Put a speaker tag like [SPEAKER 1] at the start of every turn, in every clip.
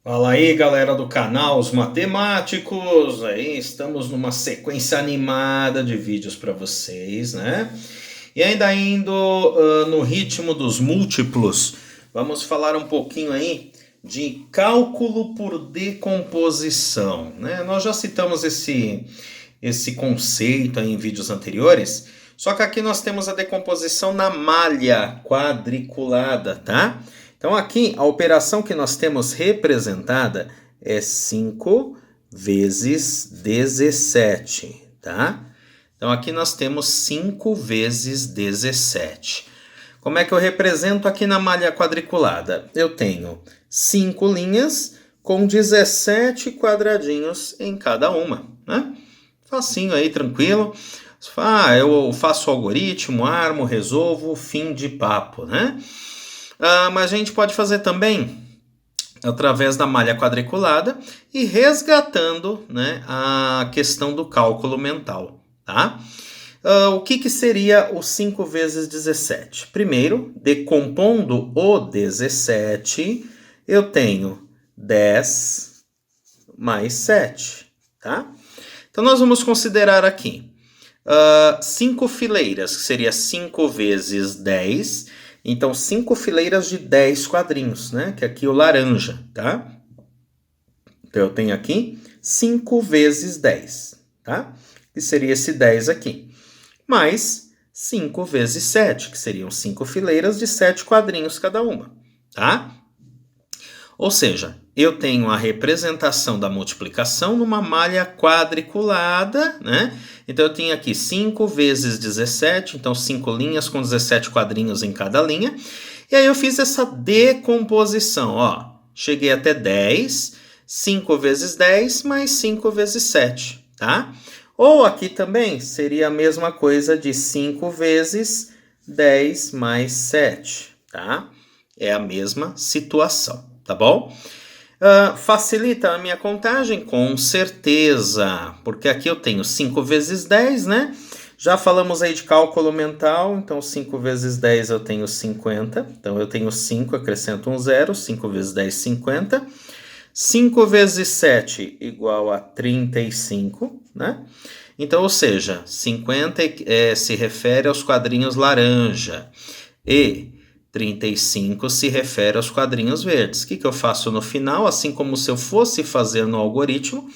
[SPEAKER 1] Fala aí, galera do canal Os Matemáticos. Aí estamos numa sequência animada de vídeos para vocês, né? E ainda indo no ritmo dos múltiplos, vamos falar um pouquinho aí de cálculo por decomposição, né? Nós já citamos esse conceito aí em vídeos anteriores, só que aqui nós temos a decomposição na malha quadriculada, tá? Então aqui a operação que nós temos representada é 5 vezes 17, tá? Então aqui nós temos 5 vezes 17. Como é que eu represento aqui na malha quadriculada? Eu tenho 5 linhas com 17 quadradinhos em cada uma, né? Facinho aí, tranquilo. Eu faço o algoritmo, armo, resolvo, fim de papo, né? Mas a gente pode fazer também através da malha quadriculada e resgatando, né, a questão do cálculo mental, tá? O que seria o 5 vezes 17? Primeiro, decompondo o 17, eu tenho 10 mais 7, tá? Então, nós vamos considerar aqui 5 fileiras, que seria 5 vezes 10. Então, 5 fileiras de 10 quadrinhos, né? Que aqui é o laranja, tá? Então, eu tenho aqui 5 vezes 10, tá? Que seria esse 10 aqui. Mais 5 vezes 7, que seriam 5 fileiras de 7 quadrinhos cada uma, tá? Ou seja, eu tenho a representação da multiplicação numa malha quadriculada, né? Então, eu tenho aqui 5 vezes 17, então 5 linhas com 17 quadrinhos em cada linha. E aí eu fiz essa decomposição, ó. Cheguei até 10, 5 vezes 10 mais 5 vezes 7, tá? Ou aqui também seria a mesma coisa de 5 vezes 10 mais 7, tá? É a mesma situação. Tá bom? Facilita a minha contagem? Com certeza, porque aqui eu tenho 5 vezes 10, né? Já falamos aí de cálculo mental, então 5 vezes 10 eu tenho 50. Então eu tenho 5, acrescento um zero, 5 vezes 10, 50. 5 vezes 7 igual a 35, né? Então, ou seja, 50 se refere aos quadrinhos laranja e 35 se refere aos quadrinhos verdes. O que eu faço no final? Assim como se eu fosse fazer no algoritmo,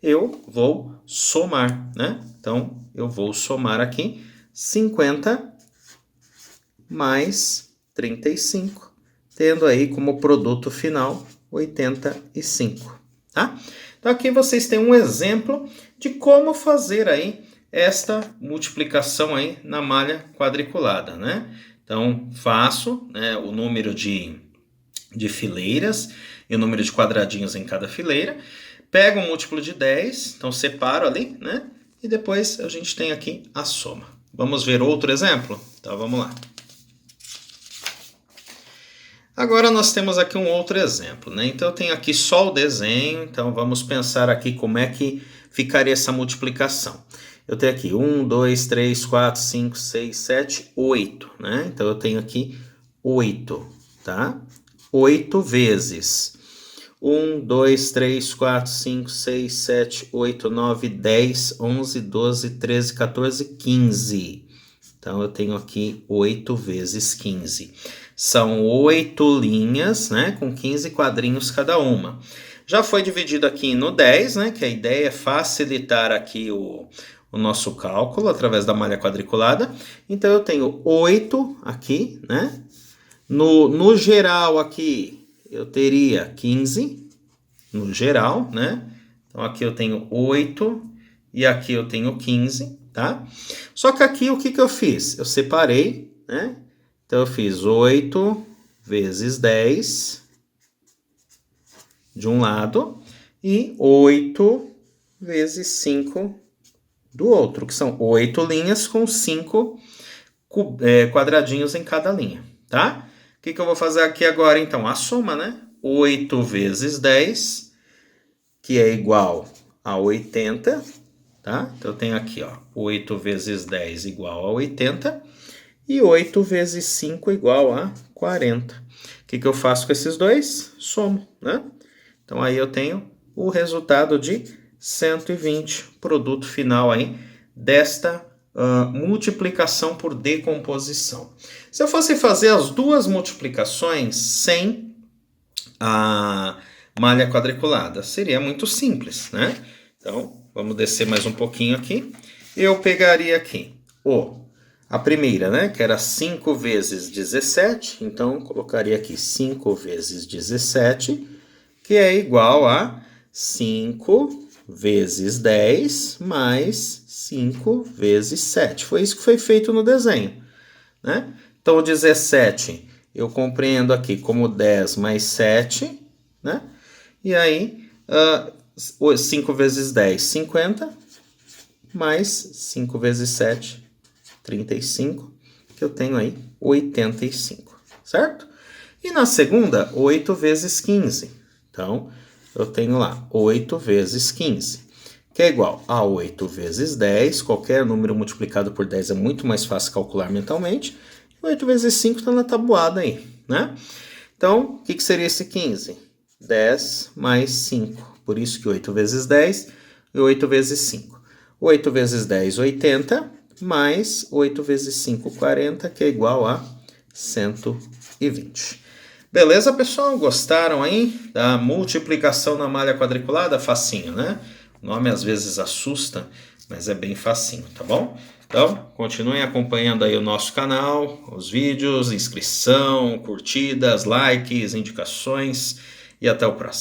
[SPEAKER 1] eu vou somar, né? Então, eu vou somar aqui 50 mais 35, tendo aí como produto final 85, tá? Então, aqui vocês têm um exemplo de como fazer aí esta multiplicação aí na malha quadriculada, né? Então, faço, né, o número de fileiras e o número de quadradinhos em cada fileira. Pego um múltiplo de 10, então separo ali, né? E depois a gente tem aqui a soma. Vamos ver outro exemplo? Então, vamos lá. Agora nós temos aqui um outro exemplo, né? Então, eu tenho aqui só o desenho, então vamos pensar aqui como é que ficaria essa multiplicação. Eu tenho aqui 1, 2, 3, 4, 5, 6, 7, 8, né? Então, eu tenho aqui 8, tá? 8 vezes 1, 2, 3, 4, 5, 6, 7, 8, 9, 10, 11, 12, 13, 14, 15. Então, eu tenho aqui 8 vezes 15. São 8 linhas, né? Com 15 quadrinhos cada uma. Já foi dividido aqui no 10, né? Que a ideia é facilitar aqui o nosso cálculo através da malha quadriculada. Então, eu tenho 8 aqui, né? No geral aqui, eu teria 15, no geral, né? Então, aqui eu tenho 8 e aqui eu tenho 15, tá? Só que aqui, o que eu fiz? Eu separei, né? Então, eu fiz 8 vezes 10 de um lado e 8 vezes 5 do outro, que são 8 linhas com 5 quadradinhos em cada linha, tá? O que eu vou fazer aqui agora, então? A soma, né? 8 vezes 10, que é igual a 80, tá? Então, eu tenho aqui, ó, 8 vezes 10 igual a 80 e 8 vezes 5 igual a 40. O que eu faço com esses dois? Somo, né? Então aí eu tenho o resultado de 120, produto final aí desta multiplicação por decomposição. Se eu fosse fazer as duas multiplicações sem a malha quadriculada, seria muito simples, né? Então, vamos descer mais um pouquinho aqui. Eu pegaria aqui a primeira, né? Que era 5 vezes 17. Então, colocaria aqui 5 vezes 17, que é igual a 5 vezes 10 mais 5 vezes 7. Foi isso que foi feito no desenho, né? Então, o 17 eu compreendo aqui como 10 mais 7, né? E aí, 5 vezes 10, 50, mais 5 vezes 7, 35, que eu tenho aí 85, certo? E na segunda, 8 vezes 15. Então, eu tenho lá 8 vezes 15, que é igual a 8 vezes 10. Qualquer número multiplicado por 10 é muito mais fácil calcular mentalmente. 8 vezes 5 está na tabuada aí, né? Então, o que seria esse 15? 10 mais 5. Por isso que 8 vezes 10 e 8 vezes 5. 8 vezes 10, 80, mais 8 vezes 5, 40, que é igual a 120. Beleza, pessoal? Gostaram aí da multiplicação na malha quadriculada? Facinho, né? O nome às vezes assusta, mas é bem facinho, tá bom? Então, continuem acompanhando aí o nosso canal, os vídeos, inscrição, curtidas, likes, indicações e até o próximo.